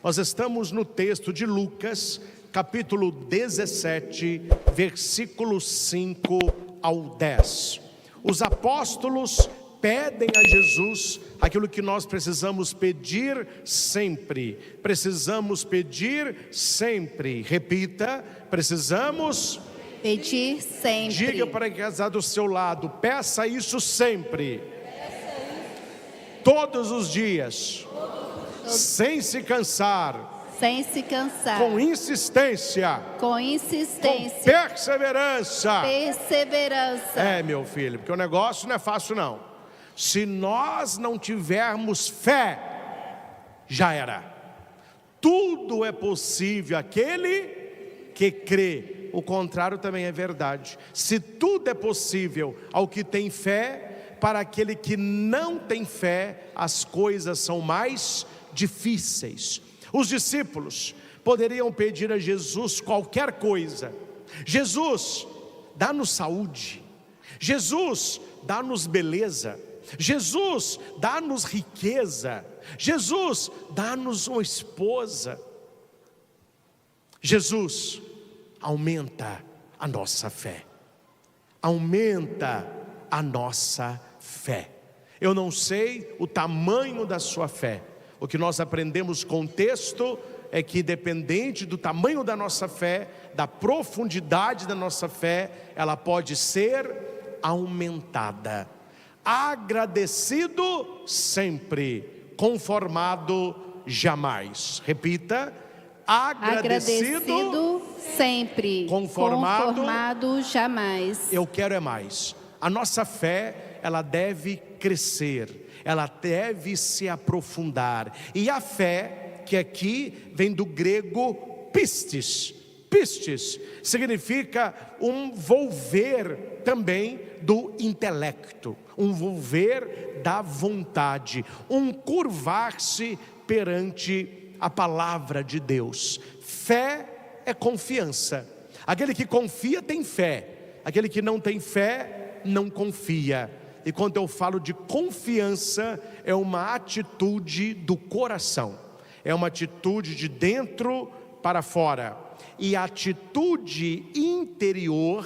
Nós estamos no texto de Lucas, capítulo 17, versículos 5 ao 10. Os apóstolos pedem a Jesus aquilo que nós precisamos pedir sempre. Precisamos pedir sempre. Repita, precisamos pedir sempre. Diga para quem está do seu lado, peça isso sempre. Todos os dias. Sem se cansar. Sem se cansar. Com insistência. Com insistência. Com perseverança. Perseverança. É, meu filho, porque o negócio não é fácil não. Se nós não tivermos fé, já era. Tudo é possível aquele que crê. O contrário também é verdade. Se tudo é possível ao que tem fé, para aquele que não tem fé, as coisas são mais difíceis. Os discípulos poderiam pedir a Jesus qualquer coisa. Jesus, dá-nos saúde. Jesus, dá-nos beleza. Jesus, dá-nos riqueza. Jesus, dá-nos uma esposa. Jesus, aumenta a nossa fé. Aumenta a nossa fé. Eu não sei o tamanho da sua fé. O que nós aprendemos com o texto é que, dependente do tamanho da nossa fé, da profundidade da nossa fé, ela pode ser aumentada. Agradecido sempre, conformado jamais. Repita, agradecido sempre, conformado jamais. Eu quero é mais. A nossa fé, ela deve crescer, ela deve se aprofundar. E a fé, que aqui vem do grego pistis. Pistis significa um volver também do intelecto, um volver da vontade, um curvar-se perante a palavra de Deus. Fé é confiança. Aquele que confia tem fé, aquele que não tem fé não confia. E quando eu falo de confiança, é uma atitude do coração, é uma atitude de dentro para fora. E a atitude interior,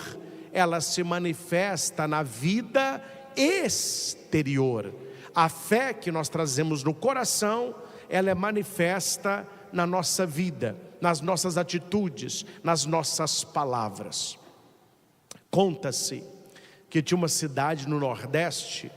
ela se manifesta na vida exterior. A fé que nós trazemos no coração, ela é manifesta na nossa vida, nas nossas atitudes, nas nossas palavras. Conta-se que tinha uma cidade no Nordeste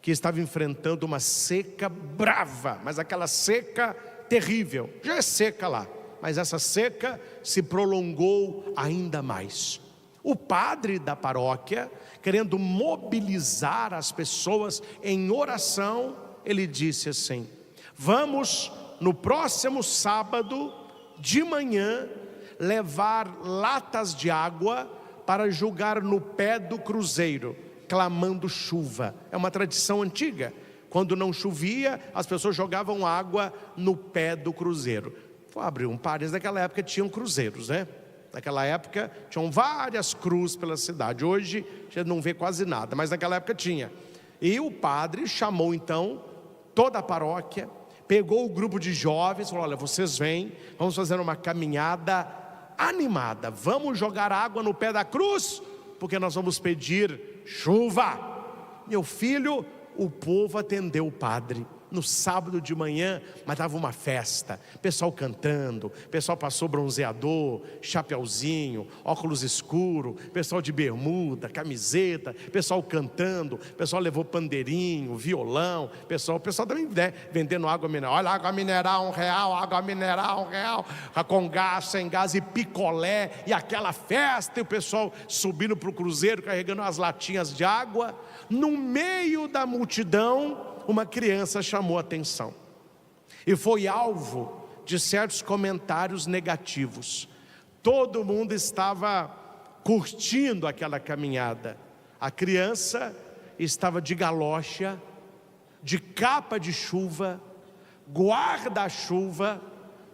que estava enfrentando uma seca brava, mas aquela seca terrível. Já é seca lá, mas essa seca se prolongou ainda mais. O padre da paróquia, querendo mobilizar as pessoas em oração, ele disse assim: vamos no próximo sábado de manhã levar latas de água para jogar no pé do cruzeiro, clamando chuva. É uma tradição antiga. Quando não chovia, as pessoas jogavam água no pé do cruzeiro. Vou abrir um parênteses, naquela época tinham cruzeiros, né? Naquela época tinham várias cruzes pela cidade. Hoje já não vê quase nada, mas naquela época tinha. E o padre chamou então toda a paróquia, pegou o grupo de jovens, falou: olha, vocês vêm, vamos fazer uma caminhada animada, vamos jogar água no pé da cruz, porque nós vamos pedir chuva. Meu filho, o povo atendeu o padre no sábado de manhã, mas estava uma festa, pessoal cantando, pessoal passou bronzeador, chapeuzinho, óculos escuro, pessoal de bermuda, camiseta, pessoal cantando, pessoal levou pandeirinho, violão, pessoal também, né, vendendo água mineral. Olha, água mineral R$1, água mineral R$1, com gás, sem gás, e picolé, e aquela festa, e o pessoal subindo para o cruzeiro, carregando as latinhas de água. No meio da multidão, uma criança chamou a atenção e foi alvo de certos comentários negativos. Todo mundo estava curtindo aquela caminhada. A criança estava de galocha, de capa de chuva, guarda-chuva,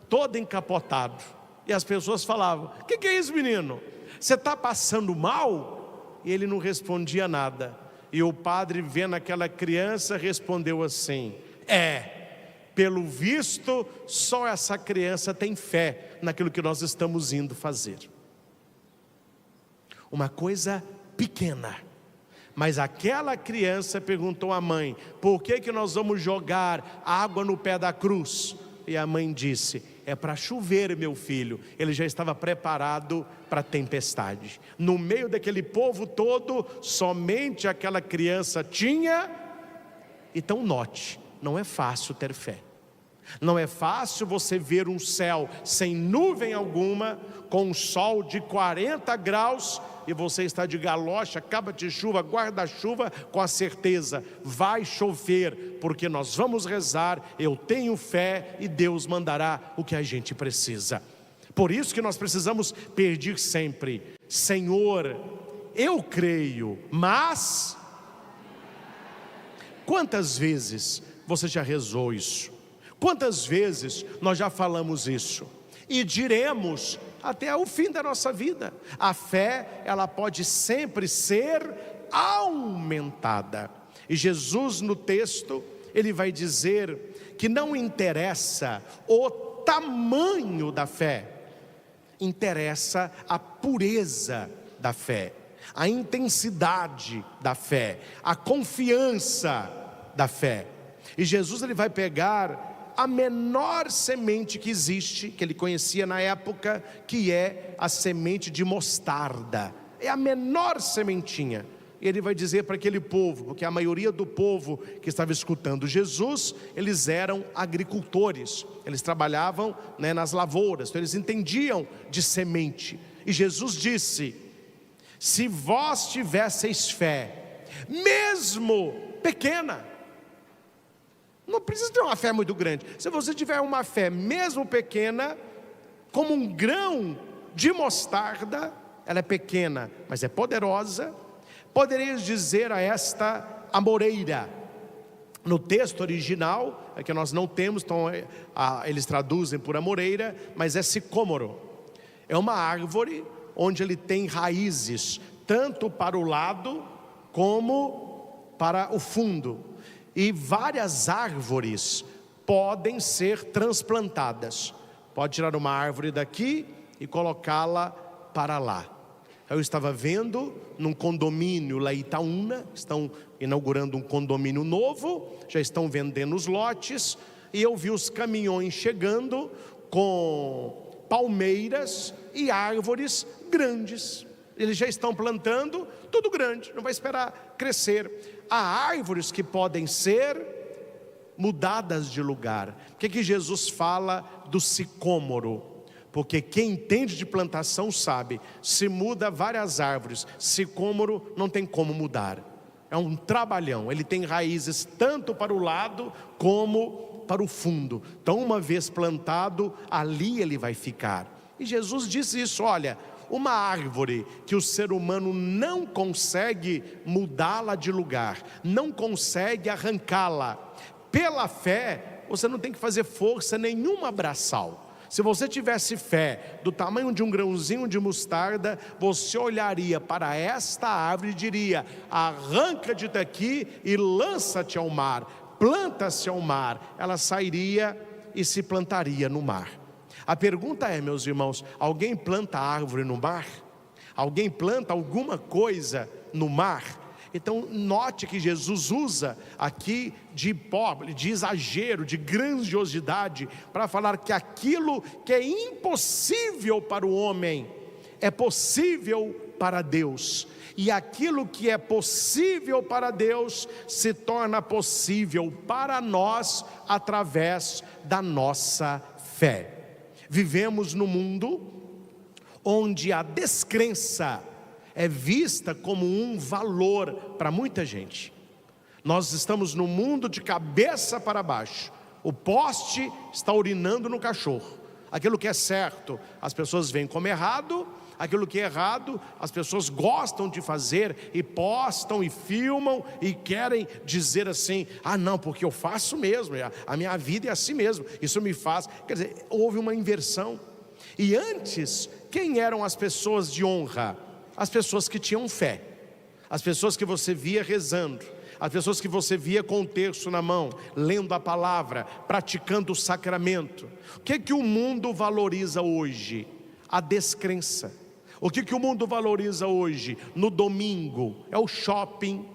todo encapotado. E as pessoas falavam: o que é isso, menino? Você está passando mal? E ele não respondia nada. E o padre, vendo aquela criança, respondeu assim: Pelo visto, só essa criança tem fé naquilo que nós estamos indo fazer. Uma coisa pequena. Mas aquela criança perguntou à mãe: por que nós vamos jogar água no pé da cruz? E a mãe disse: é para chover, meu filho. Ele já estava preparado para a tempestade. No meio daquele povo todo, somente aquela criança tinha. Então note, não é fácil ter fé. Não é fácil você ver um céu sem nuvem alguma, com um sol de 40 graus, e você está de galocha, capa de chuva, guarda-chuva, com a certeza, vai chover, porque nós vamos rezar, eu tenho fé e Deus mandará o que a gente precisa. Por isso que nós precisamos pedir sempre: Senhor, eu creio, mas... Quantas vezes você já rezou isso? Quantas vezes nós já falamos isso? E diremos até o fim da nossa vida. A fé, ela pode sempre ser aumentada. E Jesus, no texto, ele vai dizer que não interessa o tamanho da fé, interessa a pureza da fé, a intensidade da fé, a confiança da fé. E Jesus, ele vai pegar a menor semente que existe, que ele conhecia na época, que é a semente de mostarda. É a menor sementinha. E ele vai dizer para aquele povo, porque a maioria do povo que estava escutando Jesus, eles eram agricultores, eles trabalhavam, nas lavouras, então eles entendiam de semente. E Jesus disse: se vós tivesseis fé, mesmo pequena, não precisa ter uma fé muito grande. Se você tiver uma fé mesmo pequena, como um grão de mostarda, ela é pequena, mas é poderosa. Poderias dizer a esta amoreira. No texto original, é que nós não temos, então eles traduzem por amoreira, mas é sicômoro. É uma árvore onde ele tem raízes, tanto para o lado como para o fundo. E várias árvores podem ser transplantadas. Pode tirar uma árvore daqui e colocá-la para lá. Eu estava vendo num condomínio lá em Itaúna, estão inaugurando um condomínio novo, já estão vendendo os lotes, e eu vi os caminhões chegando com palmeiras e árvores grandes. Eles já estão plantando, tudo grande, não vai esperar crescer. Há árvores que podem ser mudadas de lugar. Por que Jesus fala do sicômoro? Porque quem entende de plantação sabe, se muda várias árvores, sicômoro não tem como mudar. É um trabalhão, ele tem raízes tanto para o lado como para o fundo. Então uma vez plantado, ali ele vai ficar. E Jesus disse isso: olha, uma árvore que o ser humano não consegue mudá-la de lugar, não consegue arrancá-la, pela fé, você não tem que fazer força nenhuma braçal. Se você tivesse fé do tamanho de um grãozinho de mostarda, você olharia para esta árvore e diria: arranca-te daqui e lança-te ao mar, planta-se ao mar. Ela sairia e se plantaria no mar. A pergunta é, meus irmãos, alguém planta árvore no mar? Alguém planta alguma coisa no mar? Então note que Jesus usa aqui de hipóbole, de exagero, de grandiosidade, para falar que aquilo que é impossível para o homem, é possível para Deus. E aquilo que é possível para Deus, se torna possível para nós, através da nossa fé. Vivemos num mundo onde a descrença é vista como um valor para muita gente. Nós estamos num mundo de cabeça para baixo. O poste está urinando no cachorro. Aquilo que é certo, as pessoas veem como errado. Aquilo que é errado, as pessoas gostam de fazer e postam e filmam e querem dizer assim: ah não, porque eu faço mesmo, a minha vida é assim mesmo, isso me faz. Quer dizer, houve uma inversão. E antes, quem eram as pessoas de honra? As pessoas que tinham fé, as pessoas que você via rezando, As pessoas que você via com o terço na mão, lendo a palavra, praticando o sacramento. O que o mundo valoriza hoje? A descrença. O que o mundo valoriza hoje? No domingo, é o shopping,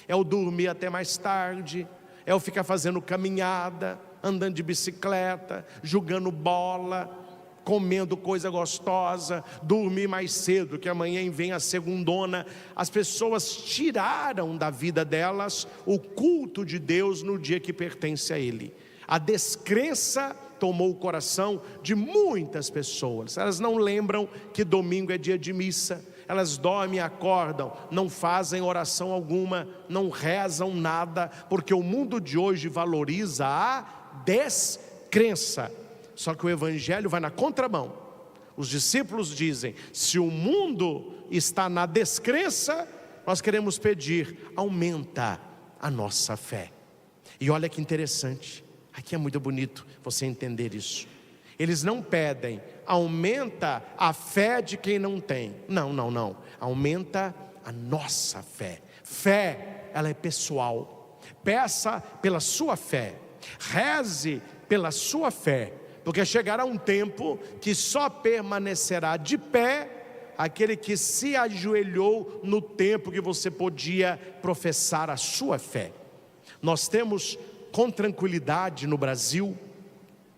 é o dormir até mais tarde, é o ficar fazendo caminhada, andando de bicicleta, jogando bola, comendo coisa gostosa, dormir mais cedo, que amanhã vem a segundona. As pessoas tiraram da vida delas o culto de Deus no dia que pertence a Ele. A descrença tomou o coração de muitas pessoas. Elas não lembram que domingo é dia de missa. Elas dormem e acordam, não fazem oração alguma, não rezam nada, porque o mundo de hoje valoriza a descrença. Só que o evangelho vai na contramão. Os discípulos dizem: se o mundo está na descrença, nós queremos pedir, aumenta a nossa fé. E olha que interessante, aqui é muito bonito você entender isso. Eles não pedem, aumenta a fé de quem não tem. Não, aumenta a nossa fé. Fé, ela é pessoal. Peça pela sua fé, reze pela sua fé, porque chegará um tempo que só permanecerá de pé aquele que se ajoelhou no tempo que você podia professar a sua fé. Nós temos com tranquilidade no Brasil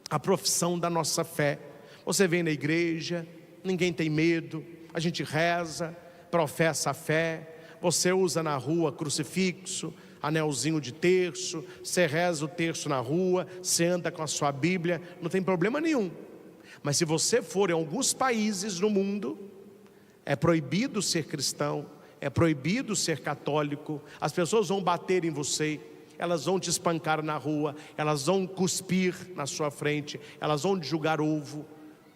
a profissão da nossa fé. Você vem na igreja, ninguém tem medo, a gente reza, professa a fé. Você usa na rua crucifixo, anelzinho de terço, você reza o terço na rua, você anda com a sua Bíblia, não tem problema nenhum. Mas se você for em alguns países no mundo, é proibido ser cristão, é proibido ser católico. As pessoas vão bater em você, elas vão te espancar na rua, elas vão cuspir na sua frente, elas vão te jogar ovo.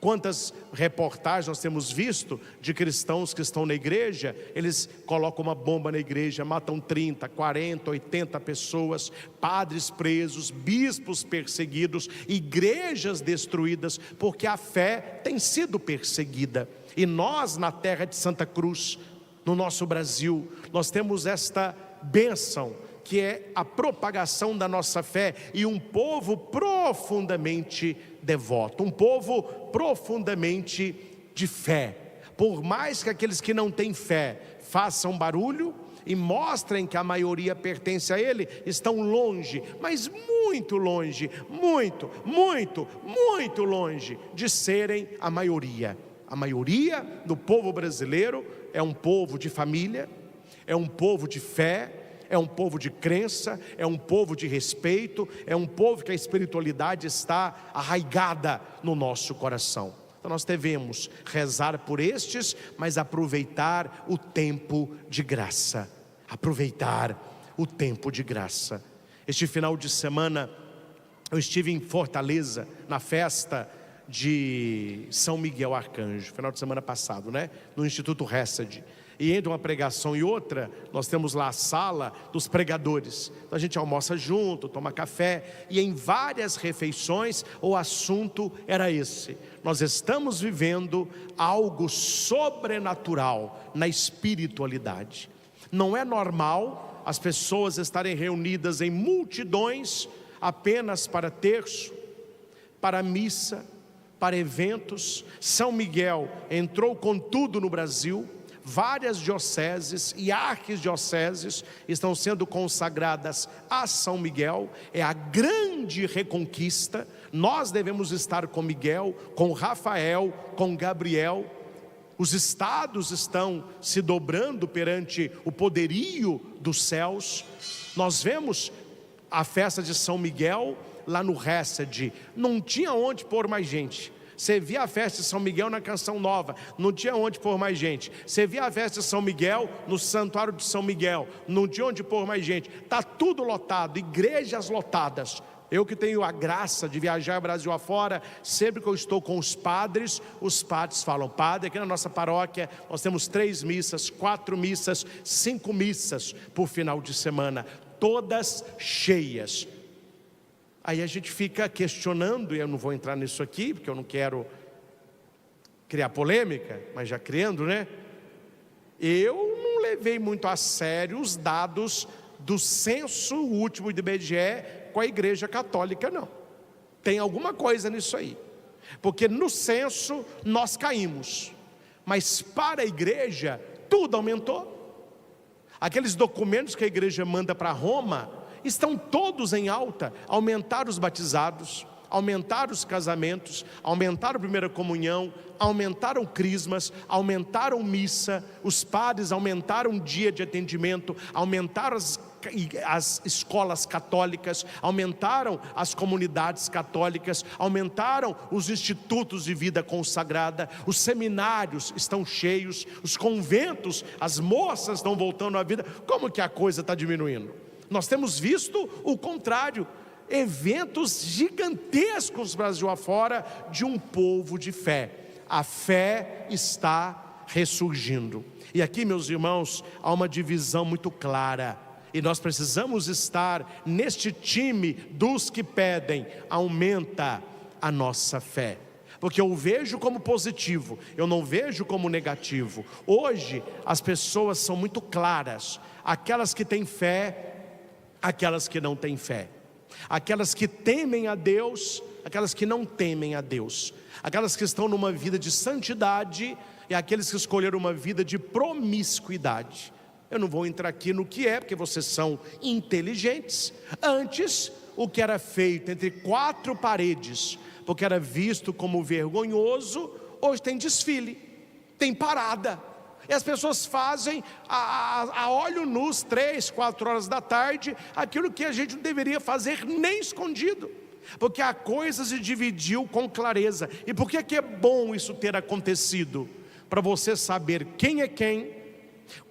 Quantas reportagens nós temos visto de cristãos que estão na igreja, eles colocam uma bomba na igreja, matam 30, 40, 80 pessoas, padres presos, bispos perseguidos, igrejas destruídas, porque a fé tem sido perseguida. E nós na terra de Santa Cruz, no nosso Brasil, nós temos esta bênção, que é a propagação da nossa fé, e um povo profundamente devoto, um povo profundamente de fé. Por mais que aqueles que não têm fé façam barulho e mostrem que a maioria pertence a Ele, estão longe, mas muito longe, muito longe de serem a maioria. A maioria do povo brasileiro é um povo de família, é um povo de fé, é um povo de crença, é um povo de respeito, é um povo que a espiritualidade está arraigada no nosso coração. Então nós devemos rezar por estes, mas aproveitar o tempo de graça. Aproveitar o tempo de graça. Este final de semana eu estive em Fortaleza, na festa de São Miguel Arcanjo, final de semana passado, no Instituto Hesed. E entre uma pregação e outra, nós temos lá a sala dos pregadores. Então a gente almoça junto, toma café, e em várias refeições o assunto era esse: nós estamos vivendo algo sobrenatural na espiritualidade. Não é normal as pessoas estarem reunidas em multidões apenas para terço, para missa, para eventos. São Miguel entrou com tudo no Brasil. Várias dioceses e arquidioceses estão sendo consagradas a São Miguel. É a grande reconquista. Nós devemos estar com Miguel, com Rafael, com Gabriel. Os estados estão se dobrando perante o poderio dos céus. Nós vemos a festa de São Miguel lá no Hesed, não tinha onde pôr mais gente. Você via a festa de São Miguel na Canção Nova, não tinha onde pôr mais gente. Você via a festa de São Miguel no Santuário de São Miguel, não tinha onde pôr mais gente. Está tudo lotado, igrejas lotadas. Eu que tenho a graça de viajar Brasil afora, sempre que eu estou com os padres falam: padre, aqui na nossa paróquia nós temos 3 missas, 4 missas, 5 missas por final de semana, todas cheias. Aí a gente fica questionando, e eu não vou entrar nisso aqui, porque eu não quero criar polêmica, mas já criando, Eu não levei muito a sério os dados do censo último do IBGE com a Igreja Católica, não. Tem alguma coisa nisso aí, porque no censo nós caímos, mas para a igreja tudo aumentou. Aqueles documentos que a igreja manda para Roma estão todos em alta. Aumentaram os batizados, aumentaram os casamentos, aumentaram a primeira comunhão, aumentaram crismas, aumentaram missa, os padres aumentaram o dia de atendimento, aumentaram as escolas católicas, aumentaram as comunidades católicas, aumentaram os institutos de vida consagrada, os seminários estão cheios, os conventos, as moças estão voltando à vida. Como que a coisa está diminuindo? Nós temos visto o contrário, eventos gigantescos Brasil afora de um povo de fé. A fé está ressurgindo. E aqui, meus irmãos, há uma divisão muito clara, e nós precisamos estar neste time dos que pedem: aumenta a nossa fé, porque eu vejo como positivo, eu não vejo como negativo. Hoje as pessoas são muito claras, aquelas que têm fé, aquelas que não têm fé, aquelas que temem a Deus, aquelas que não temem a Deus, aquelas que estão numa vida de santidade e aqueles que escolheram uma vida de promiscuidade. Eu não vou entrar aqui no que é, porque vocês são inteligentes. Antes, o que era feito entre quatro paredes, porque era visto como vergonhoso, hoje tem desfile, tem parada. E as pessoas fazem a olho nus, 3, 4 horas da tarde, aquilo que a gente não deveria fazer nem escondido, porque a coisa se dividiu com clareza. E por que é bom isso ter acontecido? Para você saber quem é quem,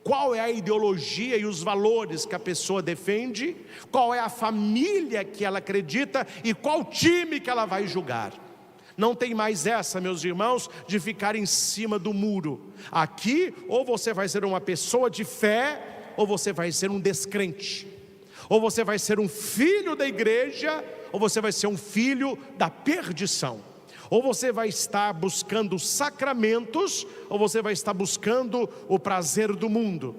qual é a ideologia e os valores que a pessoa defende, qual é a família que ela acredita e qual time que ela vai julgar. Não tem mais essa, meus irmãos, de ficar em cima do muro. Aqui, ou você vai ser uma pessoa de fé, ou você vai ser um descrente. Ou você vai ser um filho da igreja, ou você vai ser um filho da perdição. Ou você vai estar buscando sacramentos, ou você vai estar buscando o prazer do mundo.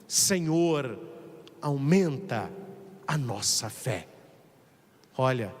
Senhor, aumenta a nossa fé. Olha,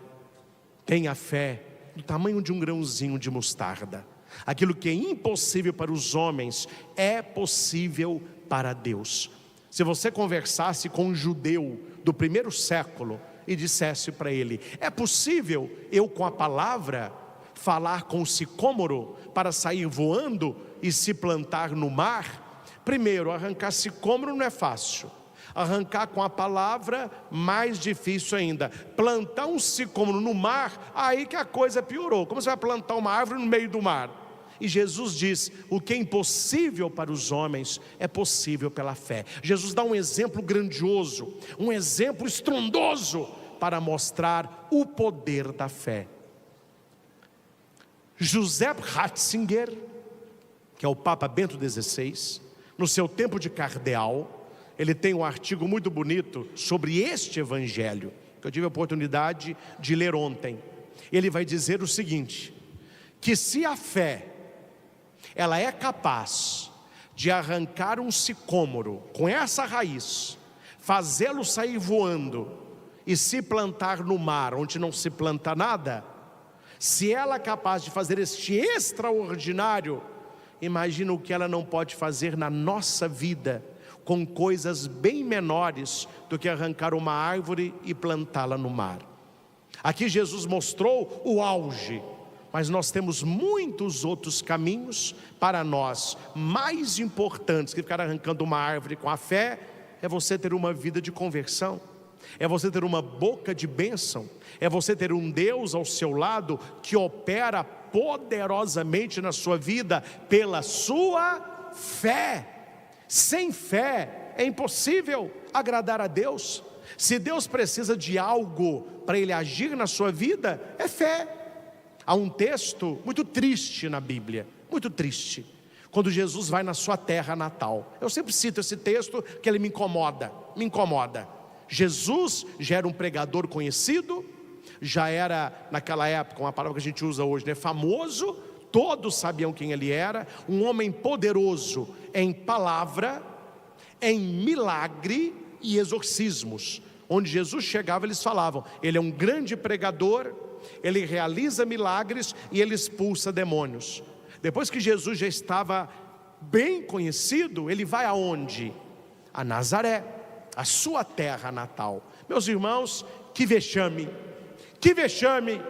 tenha fé do tamanho de um grãozinho de mostarda. Aquilo que é impossível para os homens é possível para Deus. Se você conversasse com um judeu do primeiro século e dissesse para ele: é possível eu com a palavra falar com o sicômoro para sair voando e se plantar no mar? Primeiro, arrancar sicômoro não é fácil. Arrancar com a palavra, mais difícil ainda. Plantar um sicômoro no mar, aí que a coisa piorou. Como você vai plantar uma árvore no meio do mar? E Jesus diz: o que é impossível para os homens é possível pela fé. Jesus dá um exemplo grandioso, um exemplo estrondoso para mostrar o poder da fé. José Ratzinger, que é o Papa Bento XVI, no seu tempo de cardeal, ele tem um artigo muito bonito sobre este evangelho, que eu tive a oportunidade de ler ontem. Ele vai dizer o seguinte: que se a fé, ela é capaz de arrancar um sicômoro com essa raiz, fazê-lo sair voando e se plantar no mar onde não se planta nada, se ela é capaz de fazer este extraordinário, imagina o que ela não pode fazer na nossa vida, com coisas bem menores do que arrancar uma árvore e plantá-la no mar. Aqui Jesus mostrou o auge, mas nós temos muitos outros caminhos para nós, mais importantes que ficar arrancando uma árvore com a fé. É você ter uma vida de conversão, é você ter uma boca de bênção, é você ter um Deus ao seu lado que opera poderosamente na sua vida pela sua fé. Sem fé é impossível agradar a Deus. Se Deus precisa de algo para Ele agir na sua vida, é fé. Há um texto muito triste na Bíblia, muito triste, quando Jesus vai na sua terra natal. Eu sempre cito esse texto que ele me incomoda. Jesus já era um pregador conhecido, já era naquela época, uma palavra que a gente usa hoje, né, famoso. Todos sabiam quem ele era, um homem poderoso em palavra, em milagre e exorcismos. Onde Jesus chegava, eles falavam: ele é um grande pregador, ele realiza milagres e ele expulsa demônios. Depois que Jesus já estava bem conhecido, ele vai aonde? A Nazaré, a sua terra natal. Meus irmãos, que vexame, que vexame.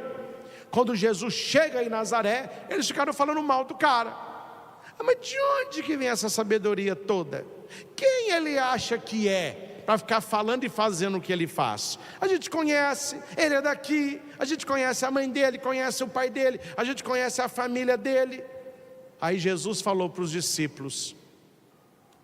Quando Jesus chega em Nazaré, eles ficaram falando mal do cara. Mas de onde que vem essa sabedoria toda? Quem ele acha que é para ficar falando e fazendo o que ele faz? A gente conhece, ele é daqui, a gente conhece a mãe dele, conhece o pai dele, a gente conhece a família dele. Aí Jesus falou para os discípulos: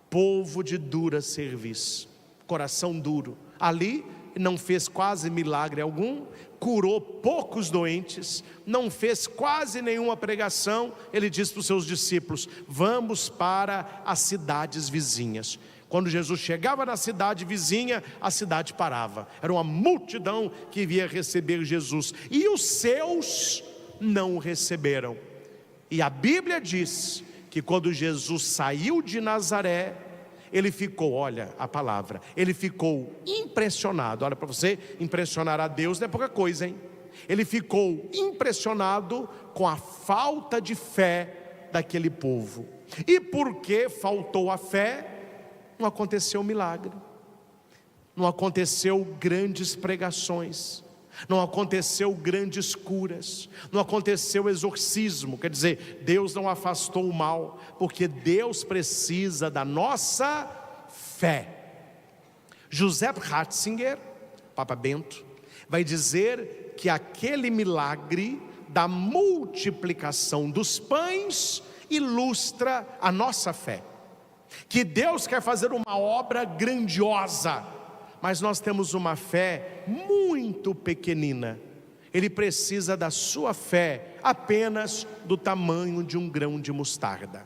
povo de dura serviço, coração duro. Ali não fez quase milagre algum, curou poucos doentes, não fez quase nenhuma pregação. Ele disse para os seus discípulos: vamos para as cidades vizinhas. Quando Jesus chegava na cidade vizinha, a cidade parava. Era uma multidão que via receber Jesus, e os seus não o receberam. E a Bíblia diz que quando Jesus saiu de Nazaré, ele ficou, olha a palavra, ele ficou impressionado. Olha, para você impressionar a Deus não é pouca coisa, hein? Ele ficou impressionado com a falta de fé daquele povo. E porque faltou a fé, não aconteceu milagre, não aconteceu grandes pregações, não aconteceu grandes curas, não aconteceu exorcismo. Quer dizer, Deus não afastou o mal, porque Deus precisa da nossa fé. José Ratzinger, Papa Bento, vai dizer que aquele milagre da multiplicação dos pães ilustra a nossa fé, que Deus quer fazer uma obra grandiosa, mas nós temos uma fé muito pequenina. Ele precisa da sua fé apenas do tamanho de um grão de mostarda,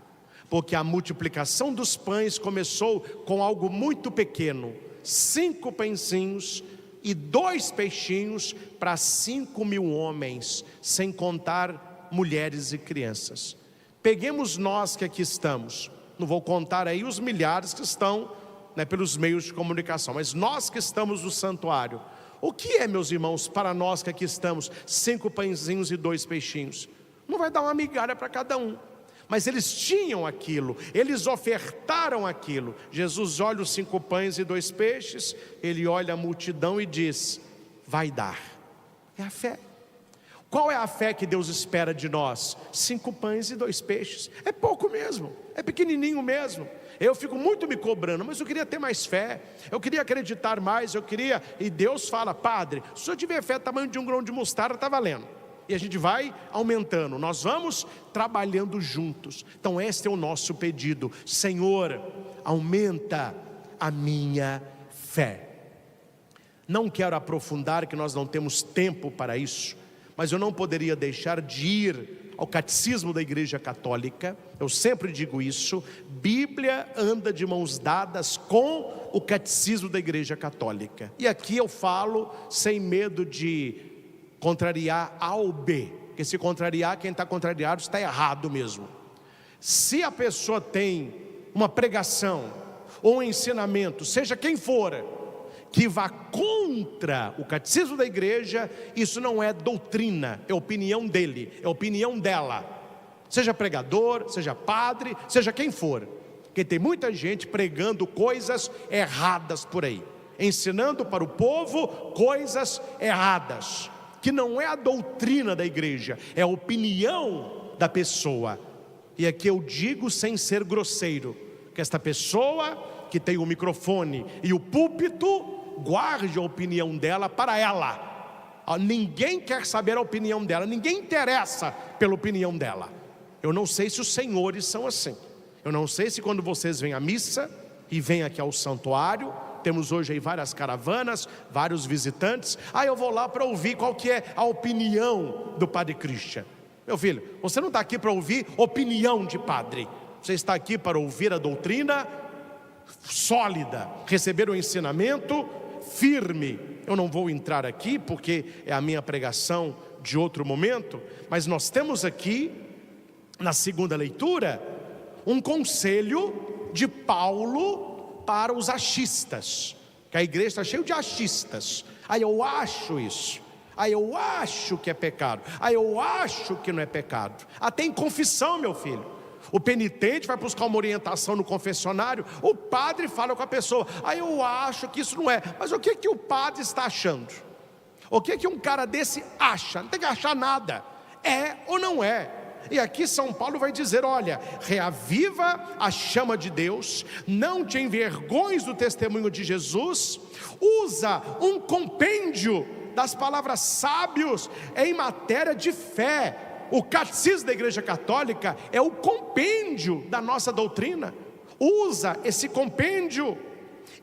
porque a multiplicação dos pães começou com algo muito pequeno, 5 pãezinhos e 2 peixinhos para 5.000 homens, sem contar mulheres e crianças. Peguemos nós que aqui estamos, não vou contar aí os milhares que estão, pelos meios de comunicação, mas nós que estamos no santuário, o que é, meus irmãos, para nós que aqui estamos, 5 pãezinhos e 2 peixinhos? Não vai dar uma migalha para cada um, mas eles tinham aquilo, eles ofertaram aquilo. Jesus olha os 5 pães e 2 peixes, ele olha a multidão e diz: vai dar. É a fé. Qual é a fé que Deus espera de nós? 5 pães e 2 peixes, é pouco mesmo, é pequenininho mesmo. Eu fico muito me cobrando, mas eu queria ter mais fé, eu queria acreditar mais, e Deus fala: padre, se eu tiver fé do tamanho de um grão de mostarda, está valendo. E a gente vai aumentando, nós vamos trabalhando juntos. Então este é o nosso pedido: Senhor, aumenta a minha fé. Não quero aprofundar, que nós não temos tempo para isso, mas eu não poderia deixar de ir ao catecismo da Igreja Católica. Eu sempre digo isso: Bíblia anda de mãos dadas com o catecismo da Igreja Católica. E aqui eu falo sem medo de contrariar A ou B, porque se contrariar, quem está contrariado está errado mesmo. Se a pessoa tem uma pregação ou um ensinamento, seja quem for, que vá contra o catecismo da igreja, isso não é doutrina, é opinião dele, é opinião dela. Seja pregador, seja padre, seja quem for, porque tem muita gente pregando coisas erradas por aí, ensinando para o povo coisas erradas, que não é a doutrina da igreja, é a opinião da pessoa. E aqui eu digo sem ser grosseiro, que esta pessoa que tem o microfone e o púlpito, guarde a opinião dela para ela. Ninguém quer saber a opinião dela, ninguém interessa pela opinião dela. Eu não sei se os senhores são assim, eu não sei se quando vocês vêm à missa e vêm aqui ao santuário, temos hoje aí várias caravanas, vários visitantes, eu vou lá para ouvir qual que é a opinião do Padre Christian. Meu filho, você não está aqui para ouvir opinião de padre, você está aqui para ouvir a doutrina sólida, receber o ensinamento firme. Eu não vou entrar aqui porque é a minha pregação de outro momento, mas nós temos aqui na segunda leitura um conselho de Paulo para os achistas. Que a igreja está cheia de achistas. Aí eu acho isso. Aí eu acho que é pecado. Aí eu acho que não é pecado. Até em confissão, meu filho. O penitente vai buscar uma orientação no confessionário. O padre fala com a pessoa. Aí eu acho que isso não é. Mas o que o padre está achando? O que um cara desse acha? Não tem que achar nada. É ou não é? E aqui São Paulo vai dizer, olha, reaviva a chama de Deus, não te envergonhes do testemunho de Jesus, usa um compêndio das palavras sábios em matéria de fé. O catecismo da Igreja Católica é o compêndio da nossa doutrina. Usa esse compêndio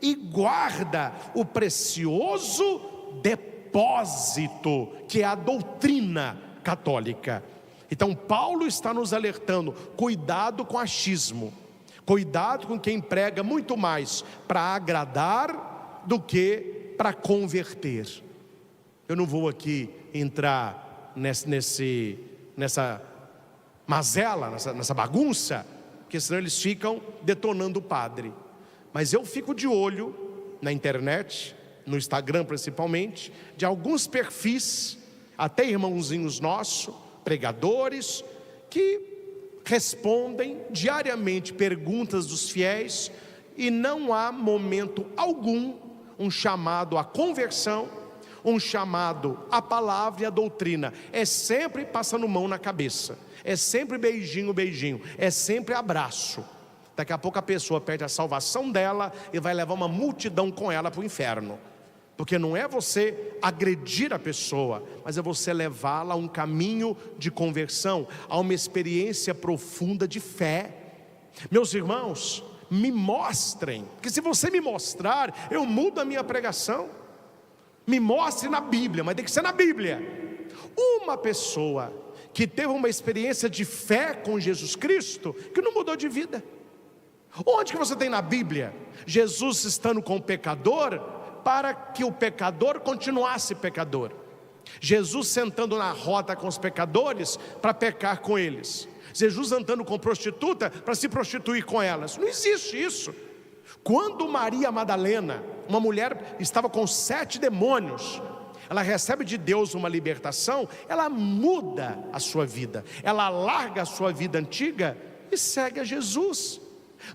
e guarda o precioso depósito que é a doutrina católica. Então Paulo está nos alertando, cuidado com achismo, cuidado com quem prega muito mais para agradar do que para converter. Eu não vou aqui entrar nessa mazela, nessa bagunça, porque senão eles ficam detonando o padre. Mas eu fico de olho na internet, no Instagram principalmente, de alguns perfis, até irmãozinhos nossos, pregadores, que respondem diariamente perguntas dos fiéis, e não há momento algum um chamado à conversão, um chamado à palavra e à doutrina. É sempre passando mão na cabeça, é sempre beijinho, beijinho, é sempre abraço. Daqui a pouco a pessoa perde a salvação dela e vai levar uma multidão com ela para o inferno. Porque não é você agredir a pessoa, mas é você levá-la a um caminho de conversão, a uma experiência profunda de fé. Meus irmãos, me mostrem, porque se você me mostrar, eu mudo a minha pregação. Me mostre na Bíblia, mas tem que ser na Bíblia. Uma pessoa que teve uma experiência de fé com Jesus Cristo, que não mudou de vida. Onde que você tem na Bíblia Jesus estando com o pecador, para que o pecador continuasse pecador? Jesus sentando na roda com os pecadores para pecar com eles. Jesus andando com prostituta para se prostituir com elas. Não existe isso. Quando Maria Madalena, uma mulher, estava com 7 demônios, ela recebe de Deus uma libertação, ela muda a sua vida, ela larga a sua vida antiga e segue a Jesus.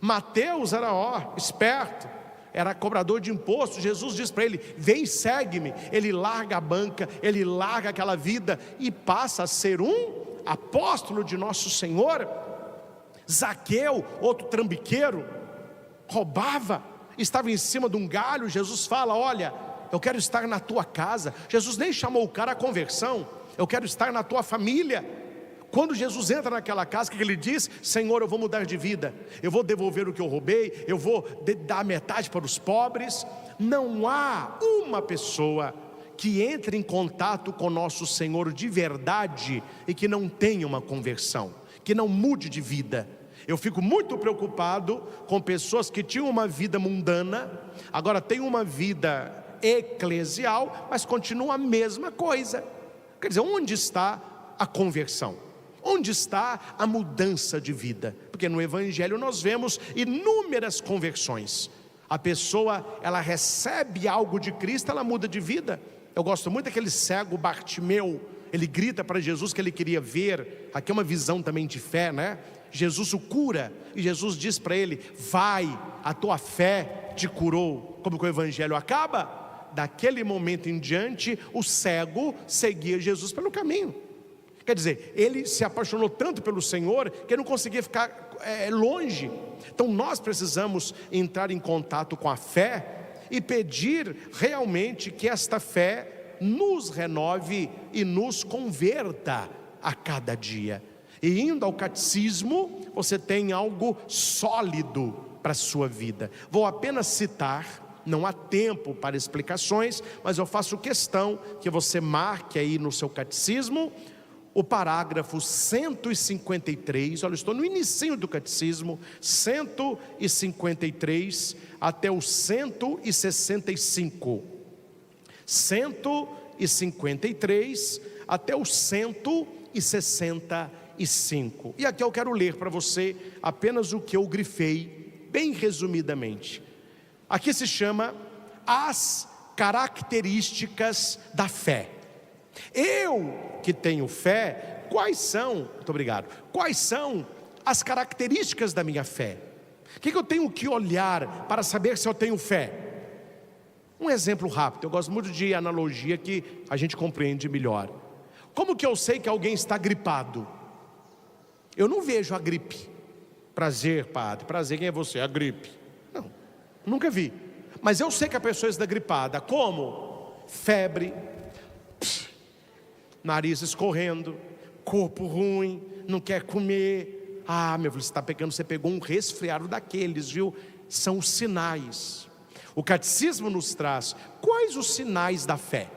Mateus era esperto, era cobrador de imposto. Jesus diz para ele: vem, segue-me. Ele larga a banca, ele larga aquela vida e passa a ser um apóstolo de nosso Senhor. Zaqueu, outro trambiqueiro, roubava, estava em cima de um galho. Jesus fala: olha, eu quero estar na tua casa. Jesus nem chamou o cara à conversão. Eu quero estar na tua família. Quando Jesus entra naquela casa, o que ele diz? Senhor, eu vou mudar de vida, eu vou devolver o que eu roubei, eu vou dar metade para os pobres. Não há uma pessoa que entre em contato com nosso Senhor de verdade e que não tenha uma conversão, que não mude de vida. Eu fico muito preocupado com pessoas que tinham uma vida mundana, agora têm uma vida eclesial, mas continuam a mesma coisa. Quer dizer, onde está a conversão? Onde está a mudança de vida? Porque no Evangelho nós vemos inúmeras conversões. A pessoa, ela recebe algo de Cristo, ela muda de vida. Eu gosto muito daquele cego Bartimeu. Ele grita para Jesus que ele queria ver. Aqui é uma visão também de fé, né? Jesus o cura, e Jesus diz para ele: vai, a tua fé te curou. Como que o Evangelho acaba? Daquele momento em diante, o cego seguia Jesus pelo caminho. Quer dizer, ele se apaixonou tanto pelo Senhor que ele não conseguia ficar longe. Então nós precisamos entrar em contato com a fé e pedir realmente que esta fé nos renove e nos converta a cada dia. E indo ao catecismo, você tem algo sólido para a sua vida. Vou apenas citar, não há tempo para explicações, mas eu faço questão que você marque aí no seu catecismo o parágrafo 153, olha, estou no inicinho do catecismo, 153 até o 165. 153 até o 165. E aqui eu quero ler para você apenas o que eu grifei, bem resumidamente. Aqui se chama as características da fé. Eu que tenho fé, quais são as características da minha fé? O que eu tenho que olhar para saber se eu tenho fé? Um exemplo rápido, eu gosto muito de analogia que a gente compreende melhor. Como que eu sei que alguém está gripado? Eu não vejo a gripe. Prazer, padre, prazer, quem é você? A gripe. Não, nunca vi. Mas eu sei que a pessoa está gripada. Como? Febre, nariz escorrendo, corpo ruim, não quer comer. Ah, meu filho, você pegou um resfriado daqueles, viu? São os sinais. O catecismo nos traz quais os sinais da fé.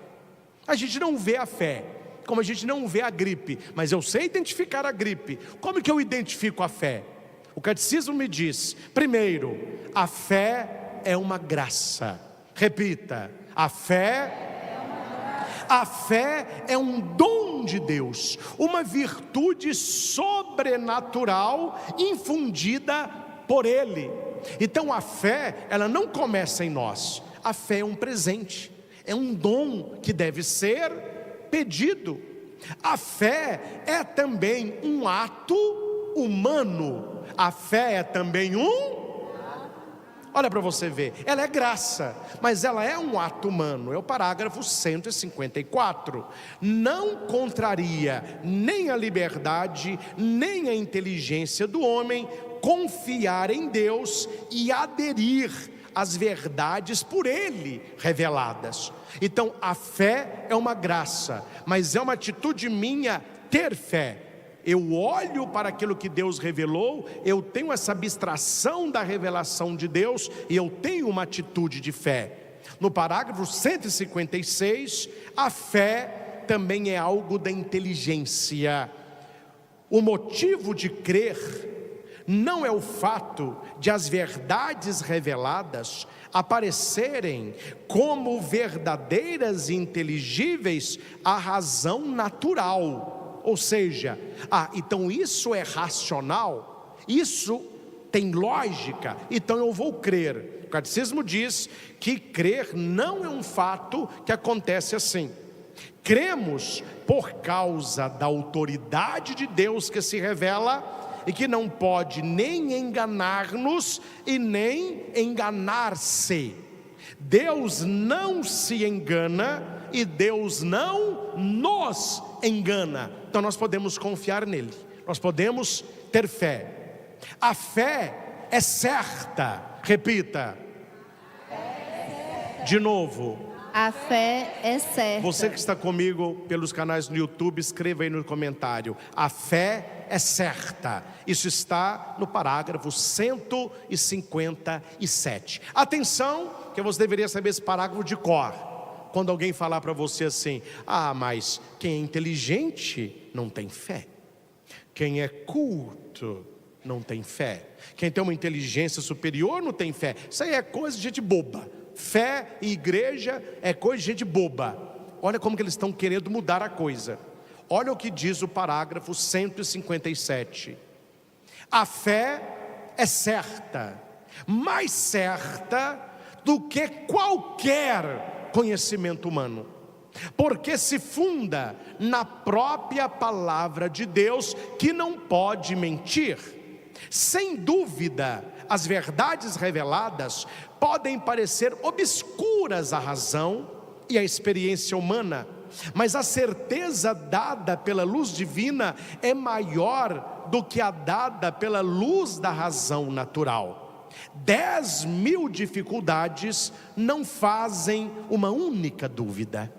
A gente não vê a fé, como a gente não vê a gripe, mas eu sei identificar a gripe. Como que eu identifico a fé? O catecismo me diz: primeiro, a fé é uma graça. Repita: a fé é um dom de Deus, uma virtude sobrenatural infundida por Ele. Então a fé, ela não começa em nós. A fé é um presente, é um dom que deve ser pedido. A fé é também um ato humano. A fé é também olha para você ver, ela é graça, mas ela é um ato humano. É o parágrafo 154. Não contraria nem a liberdade, nem a inteligência do homem confiar em Deus e aderir às verdades por Ele reveladas. Então a fé é uma graça, mas é uma atitude minha ter fé. Eu olho para aquilo que Deus revelou, eu tenho essa abstração da revelação de Deus e eu tenho uma atitude de fé. No parágrafo 156, a fé também é algo da inteligência. O motivo de crer não é o fato de as verdades reveladas aparecerem como verdadeiras e inteligíveis à razão natural. Ou seja, então isso é racional, isso tem lógica, então eu vou crer. O catecismo diz que crer não é um fato que acontece assim. Cremos por causa da autoridade de Deus que se revela e que não pode nem enganar-nos e nem enganar-se. Deus não se engana e Deus não nos engana. Então nós podemos confiar nele, nós podemos ter fé. A fé é certa. Repita de novo: a fé é certa. Você que está comigo pelos canais no YouTube, escreva aí no comentário: a fé é certa. Isso está no parágrafo 157. Atenção, que você deveria saber esse parágrafo de cor. Quando alguém falar para você assim: mas quem é inteligente não tem fé. Quem é culto não tem fé. Quem tem uma inteligência superior não tem fé. Isso aí é coisa de gente boba. Fé e igreja é coisa de gente boba. Olha como que eles estão querendo mudar a coisa. Olha o que diz o parágrafo 157. A fé é certa, mais certa do que qualquer conhecimento humano, porque se funda na própria palavra de Deus, que não pode mentir. Sem dúvida, as verdades reveladas podem parecer obscuras à razão e à experiência humana, mas a certeza dada pela luz divina é maior do que a dada pela luz da razão natural. 10.000 dificuldades não fazem uma única dúvida.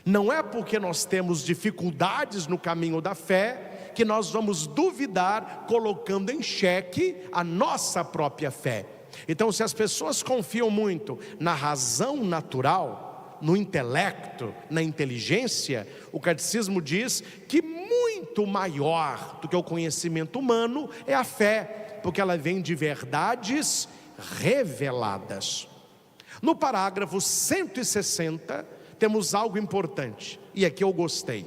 Não é porque nós temos dificuldades no caminho da fé que nós vamos duvidar, colocando em xeque a nossa própria fé. Então, se as pessoas confiam muito na razão natural, no intelecto, na inteligência, o catecismo diz que muito maior do que o conhecimento humano é a fé, porque ela vem de verdades reveladas. No parágrafo 160 temos algo importante, e aqui eu gostei,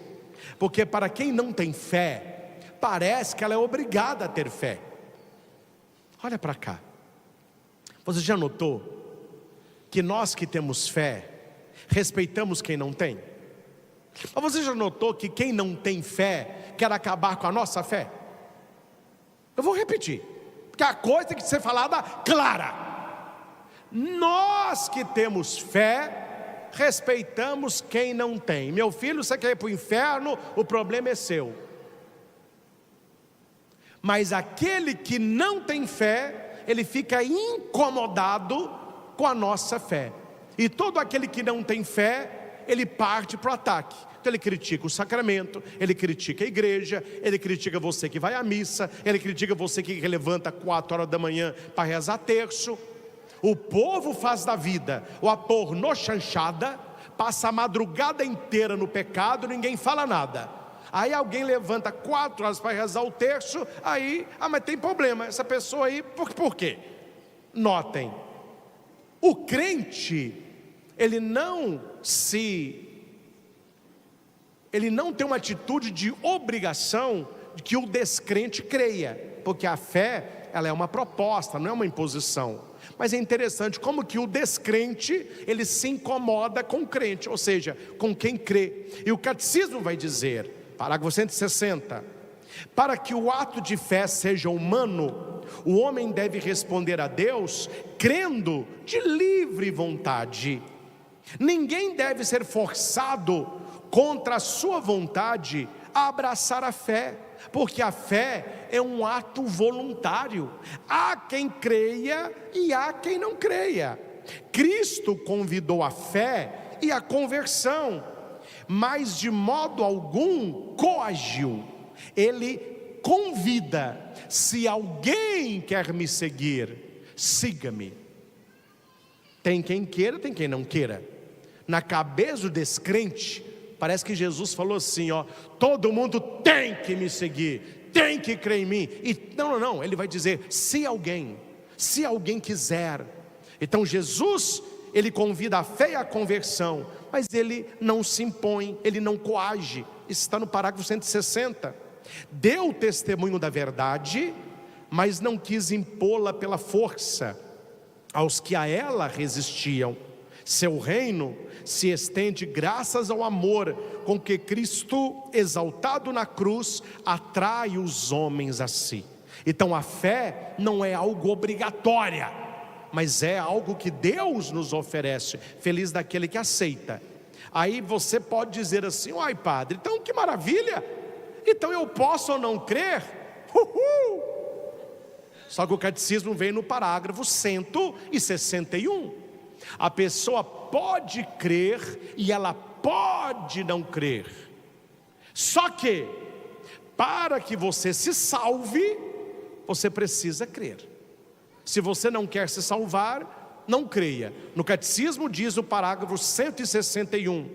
porque para quem não tem fé, parece que ela é obrigada a ter fé. Olha para cá, você já notou que nós que temos fé, respeitamos quem não tem? Mas você já notou que quem não tem fé quer acabar com a nossa fé? Eu vou repetir, porque a coisa tem que ser falada clara. Nós que temos fé, respeitamos quem não tem. Meu filho, você quer ir para o inferno, o problema é seu. Mas aquele que não tem fé, ele fica incomodado com a nossa fé. E todo aquele que não tem fé, ele parte para o ataque. Então ele critica o sacramento, ele critica a igreja, ele critica você que vai à missa, ele critica você que levanta 4 horas da manhã para rezar terço. O povo faz da vida uma pornochanchada, passa a madrugada inteira no pecado, ninguém fala nada. Aí alguém levanta 4 horas para rezar o terço, aí, mas tem problema, essa pessoa aí, por quê? Notem, o crente, ele não tem uma atitude de obrigação de que o descrente creia, porque a fé, ela é uma proposta, não é uma imposição. Mas é interessante como que o descrente, ele se incomoda com o crente, ou seja, com quem crê. E o catecismo vai dizer, parágrafo 160, para que o ato de fé seja humano, o homem deve responder a Deus crendo de livre vontade. Ninguém deve ser forçado contra a sua vontade a abraçar a fé, porque a fé é um ato voluntário. Há quem creia e há quem não creia. Cristo convidou a fé e a conversão, mas de modo algum coagiu. Ele convida: se alguém quer me seguir, siga-me. Tem quem queira, tem quem não queira. Na cabeça do descrente, parece que Jesus falou assim, todo mundo tem que me seguir, tem que crer em mim. E não, ele vai dizer, se alguém quiser. Então Jesus, ele convida a fé e a conversão, mas ele não se impõe, ele não coage. Isso está no parágrafo 160. Deu testemunho da verdade, mas não quis impô-la pela força aos que a ela resistiam. Seu reino se estende graças ao amor com que Cristo, exaltado na cruz, atrai os homens a si. Então a fé não é algo obrigatório, mas é algo que Deus nos oferece. Feliz daquele que aceita. Aí você pode dizer assim, uai padre, então que maravilha, então eu posso ou não crer? Só que o catecismo vem no parágrafo 161. A pessoa pode crer e ela pode não crer. Só que, para que você se salve, você precisa crer. Se você não quer se salvar, não creia. No catecismo diz o parágrafo 161: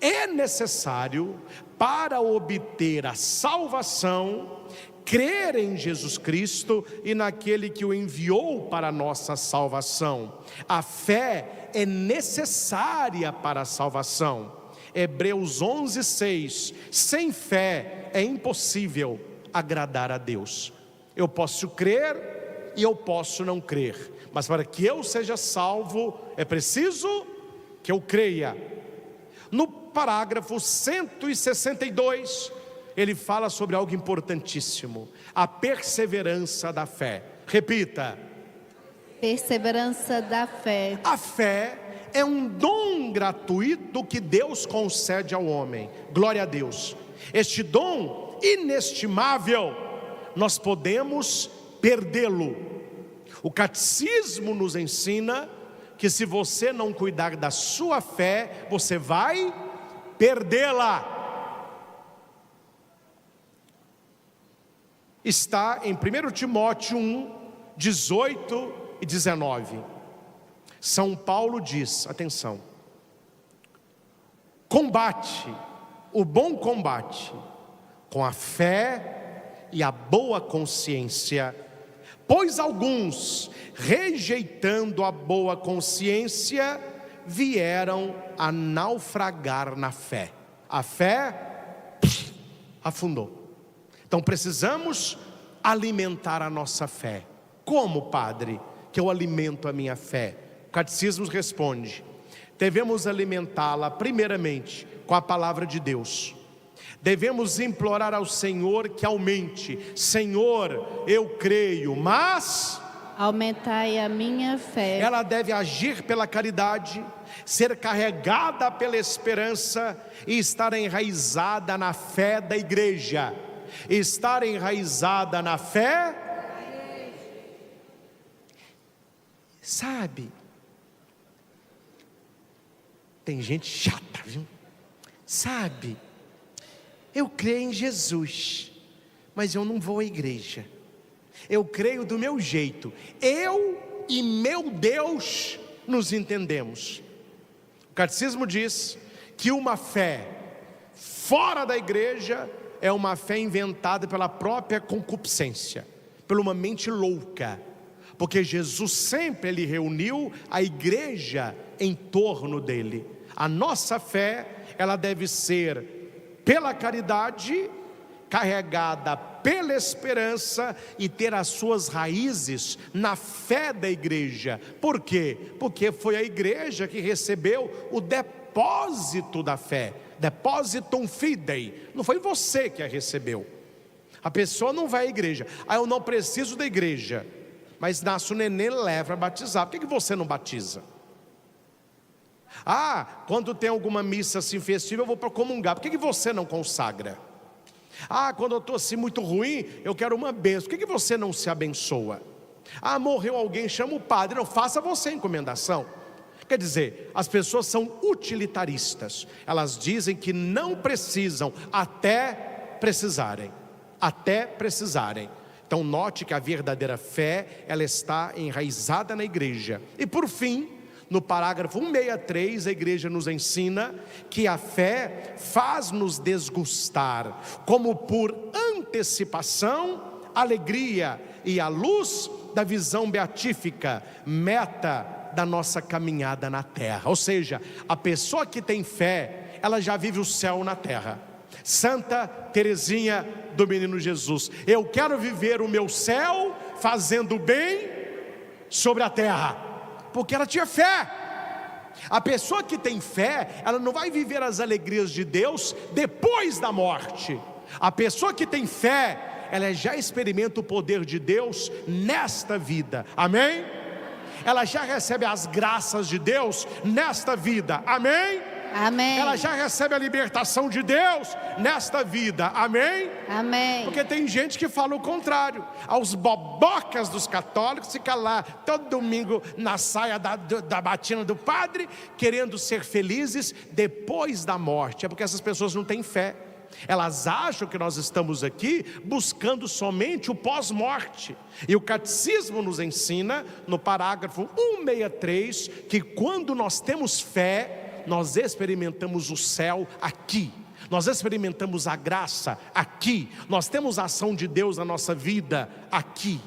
é necessário, para obter a salvação, crer em Jesus Cristo e naquele que o enviou para a nossa salvação. A fé é necessária para a salvação. Hebreus 11:6. Sem fé é impossível agradar a Deus. Eu posso crer e eu posso não crer, mas para que eu seja salvo é preciso que eu creia. No parágrafo 162, ele fala sobre algo importantíssimo: a perseverança da fé. Repita: perseverança da fé. A fé é um dom gratuito que Deus concede ao homem. Glória a Deus. Este dom inestimável, nós podemos perdê-lo. O catecismo nos ensina que se você não cuidar da sua fé, você vai perdê-la. Está em 1 Timóteo 1:18 e 19. São Paulo diz, atenção: combate o bom combate com a fé e a boa consciência, pois alguns, rejeitando a boa consciência, vieram a naufragar na fé. A fé afundou. Então precisamos alimentar a nossa fé. Como, padre, que eu alimento a minha fé? catecismo responde: devemos alimentá-la primeiramente com a palavra de Deus. Devemos implorar ao Senhor que aumente. Senhor, eu creio, mas aumentai a minha fé. ela deve agir pela caridade, ser carregada pela esperança e estar enraizada na fé da igreja. Estar enraizada na fé. Sabe, tem gente chata, viu? Sabe, eu creio em Jesus, mas eu não vou à igreja. Eu creio do meu jeito. Eu e meu Deus nos entendemos. O catecismo diz que uma fé fora da igreja é uma fé inventada pela própria concupiscência, por uma mente louca. Porque Jesus sempre ele reuniu a igreja em torno dele. A nossa fé, ela deve ser pela caridade, carregada pela esperança e ter as suas raízes na fé da igreja. Por quê? Porque foi a igreja que recebeu o depósito da fé. Depositum fidei. Não foi você que a recebeu. A pessoa não vai à igreja. Eu não preciso da igreja. Mas nasce o neném, leva a batizar. Por que você não batiza? Quando tem alguma missa assim festiva, eu vou para comungar. Por que você não consagra? Quando eu estou assim muito ruim, eu quero uma bênção. Por que você não se abençoa? Morreu alguém, chama o padre. Não, faça você a encomendação. Quer dizer, as pessoas são utilitaristas. Elas dizem que não precisam até precisarem. Até precisarem. Então note que a verdadeira fé, ela está enraizada na igreja. E por fim, no parágrafo 163, a igreja nos ensina que a fé faz-nos desgustar, como por antecipação, alegria e a luz da visão beatífica, meta da nossa caminhada na terra. Ou seja, a pessoa que tem fé, ela já vive o céu na terra. Santa Teresinha do Menino Jesus: eu quero viver o meu céu fazendo bem sobre a terra, porque ela tinha fé. A pessoa que tem fé, ela não vai viver as alegrias de Deus depois da morte. A pessoa que tem fé, ela já experimenta o poder de Deus nesta vida, amém? Ela já recebe as graças de Deus nesta vida, amém? Amém. Ela já recebe a libertação de Deus nesta vida, amém? Amém. Porque tem gente que fala o contrário. Aos bobocas dos católicos, fica lá todo domingo na saia da batina do padre, querendo ser felizes depois da morte. É porque essas pessoas não têm fé. Elas acham que nós estamos aqui buscando somente o pós-morte. E o catecismo nos ensina, no parágrafo 163, que quando nós temos fé, nós experimentamos o céu aqui. Nós experimentamos a graça aqui. Nós temos a ação de Deus na nossa vida aqui.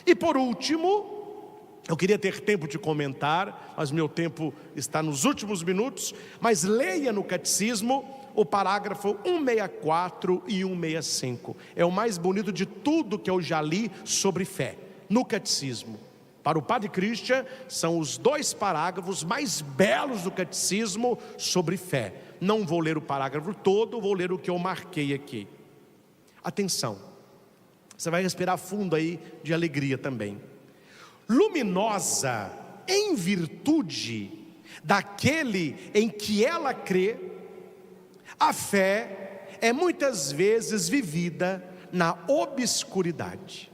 E por último, eu queria ter tempo de comentar, mas meu tempo está nos últimos minutos. Mas leia no catecismo o parágrafo 164 e 165. É o mais bonito de tudo que eu já li sobre fé, no catecismo. Para o Padre Christian, são os 2 parágrafos mais belos do catecismo sobre fé. Não vou ler o parágrafo todo, vou ler o que eu marquei aqui. Atenção, você vai respirar fundo aí de alegria também. Luminosa em virtude daquele em que ela crê, a fé é muitas vezes vivida na obscuridade.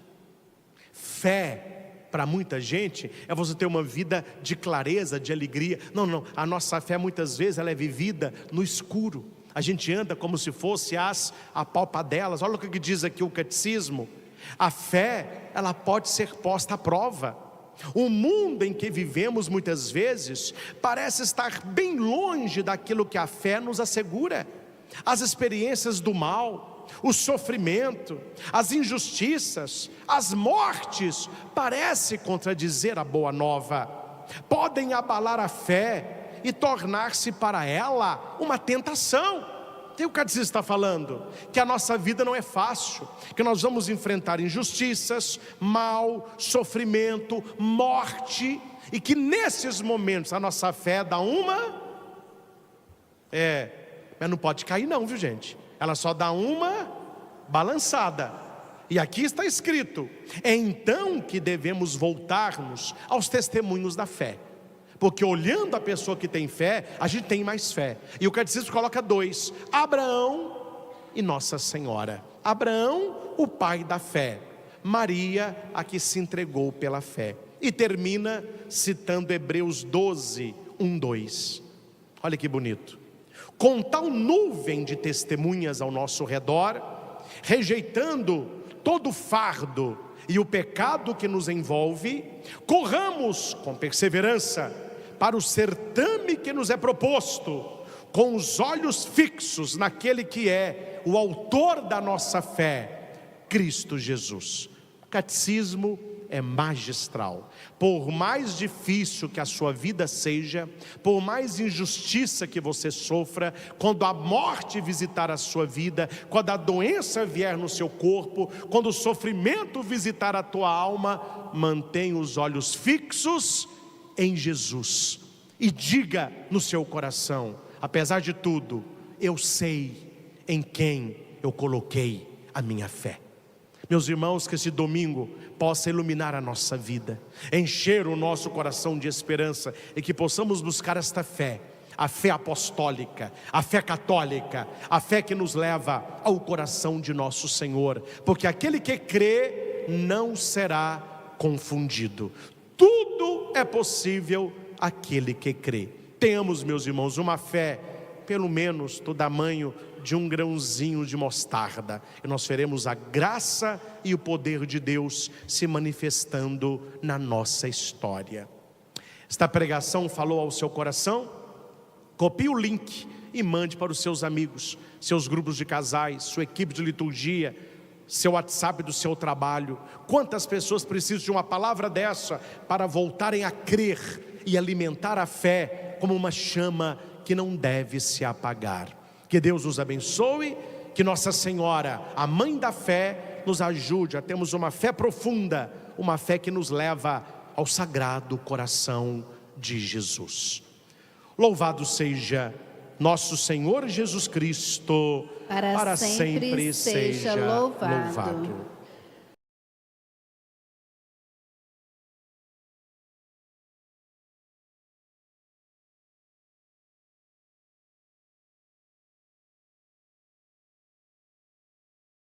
Fé, para muita gente, é você ter uma vida de clareza, de alegria. Não, a nossa fé muitas vezes ela é vivida no escuro. A gente anda como se fosse as apalpadelas. Olha o que diz aqui o catecismo. A fé, ela pode ser posta à prova. O mundo em que vivemos muitas vezes parece estar bem longe daquilo que a fé nos assegura. As experiências do mal, o sofrimento, as injustiças, as mortes, parece contradizer a boa nova. Podem abalar a fé e tornar-se para ela uma tentação. Tem o catecismo está falando que a nossa vida não é fácil, que nós vamos enfrentar injustiças, mal, sofrimento, morte. e que nesses momentos a nossa fé dá uma... mas não pode cair não, viu gente? Ela só dá uma balançada. E aqui está escrito: é então que devemos voltar-nos aos testemunhos da fé. Porque olhando a pessoa que tem fé, a gente tem mais fé. E o catecismo coloca dois: Abraão e Nossa Senhora. Abraão, o pai da fé. Maria, a que se entregou pela fé. E termina citando Hebreus 12, 1, 2. Olha que bonito. Com tal nuvem de testemunhas ao nosso redor, rejeitando todo o fardo e o pecado que nos envolve, corramos com perseverança para o certame que nos é proposto, com os olhos fixos naquele que é o autor da nossa fé, Cristo Jesus. O catecismo é magistral. Por mais difícil que a sua vida seja, por mais injustiça que você sofra, quando a morte visitar a sua vida, quando a doença vier no seu corpo, quando o sofrimento visitar a tua alma, mantenha os olhos fixos em Jesus e diga no seu coração: apesar de tudo, eu sei em quem eu coloquei a minha fé. Meus irmãos, que esse domingo possa iluminar a nossa vida, encher o nosso coração de esperança, e que possamos buscar esta fé, a fé apostólica, a fé católica, a fé que nos leva ao coração de nosso Senhor, porque aquele que crê não será confundido. Tudo é possível àquele que crê. Tenhamos, meus irmãos, uma fé pelo menos do tamanho de um grãozinho de mostarda, e nós veremos a graça e o poder de Deus se manifestando na nossa história. Esta pregação falou ao seu coração? Copie o link e mande para os seus amigos, seus grupos de casais, sua equipe de liturgia, seu WhatsApp do seu trabalho. Quantas pessoas precisam de uma palavra dessa para voltarem a crer e alimentar a fé como uma chama que não deve se apagar. Que Deus nos abençoe, que Nossa Senhora, a mãe da fé, nos ajude a termos uma fé profunda, uma fé que nos leva ao sagrado coração de Jesus. Louvado seja nosso Senhor Jesus Cristo, para sempre seja louvado.